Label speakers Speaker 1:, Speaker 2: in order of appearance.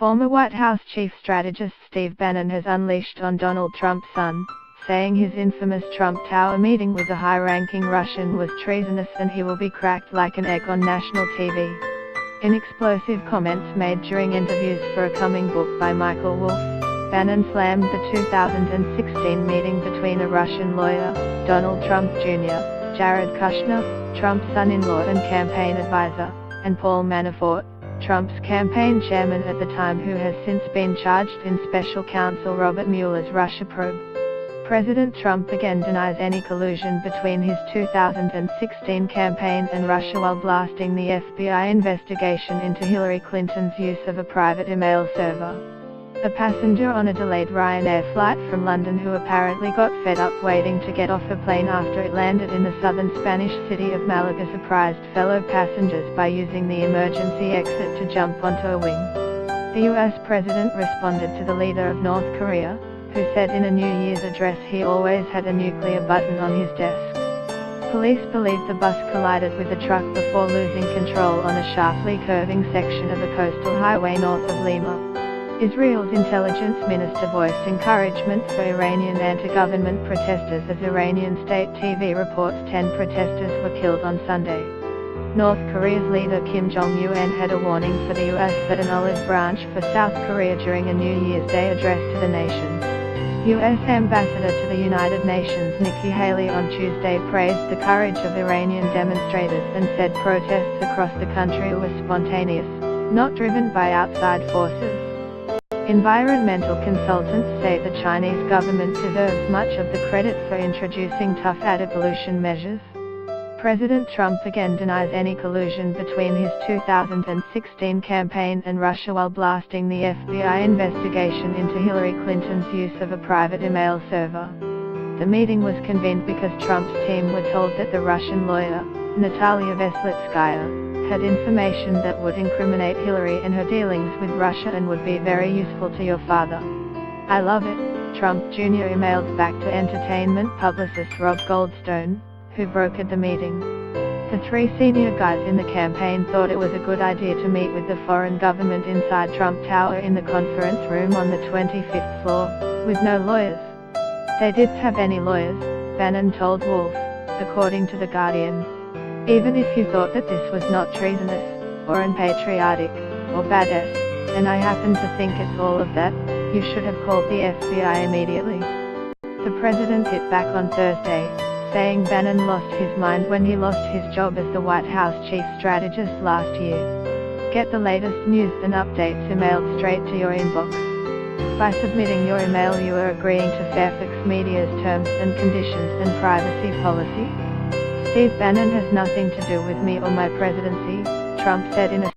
Speaker 1: Former White House chief strategist Steve Bannon has unleashed on Donald Trump's son, saying his infamous Trump Tower meeting with a high-ranking Russian was treasonous and he will be cracked like an egg on national TV. In explosive comments made during interviews for a coming book by Michael Wolff, Bannon slammed the 2016 meeting between a Russian lawyer, Donald Trump Jr., Jared Kushner, Trump's son-in-law and campaign advisor, and Paul Manafort, Trump's campaign chairman at the time, who has since been charged in special counsel Robert Mueller's Russia probe. President Trump again denies any collusion between his 2016 campaign and Russia while blasting the FBI investigation into Hillary Clinton's use of a private email server. A passenger on a delayed Ryanair flight from London who apparently got fed up waiting to get off a plane after it landed in the southern Spanish city of Malaga surprised fellow passengers by using the emergency exit to jump onto a wing. The US president responded to the leader of North Korea, who said in a New Year's address he always had a nuclear button on his desk. Police believe the bus collided with a truck before losing control on a sharply curving section of a coastal highway north of Lima. Israel's intelligence minister voiced encouragement for Iranian anti-government protesters as Iranian state TV reports 10 protesters were killed on Sunday. North Korea's leader Kim Jong-un had a warning for the US that an olive branch for South Korea during a New Year's Day address to the nation. US Ambassador to the United Nations Nikki Haley on Tuesday praised the courage of Iranian demonstrators and said protests across the country were spontaneous, not driven by outside forces. Environmental consultants say the Chinese government deserves much of the credit for introducing tough anti-pollution measures. President Trump again denies any collusion between his 2016 campaign and Russia while blasting the FBI investigation into Hillary Clinton's use of a private email server. The meeting was convened because Trump's team were told that the Russian lawyer, Natalia Veselitskaya, had information that would incriminate Hillary and her dealings with Russia and would be very useful to your father. I love it, Trump Jr. emailed back to entertainment publicist Rob Goldstone, who brokered the meeting. The three senior guys in the campaign thought it was a good idea to meet with the foreign government inside Trump Tower in the conference room on the 25th floor, with no lawyers. They didn't have any lawyers, Bannon told Wolff, according to The Guardian. Even if you thought that this was not treasonous, or unpatriotic, or badass, and I happen to think it's all of that, you should have called the FBI immediately. The president hit back on Thursday, saying Bannon lost his mind when he lost his job as the White House chief strategist last year. Get the latest news and updates emailed straight to your inbox. By submitting your email you are agreeing to Fairfax Media's terms and conditions and privacy policy. Steve Bannon has nothing to do with me or my presidency, Trump said in a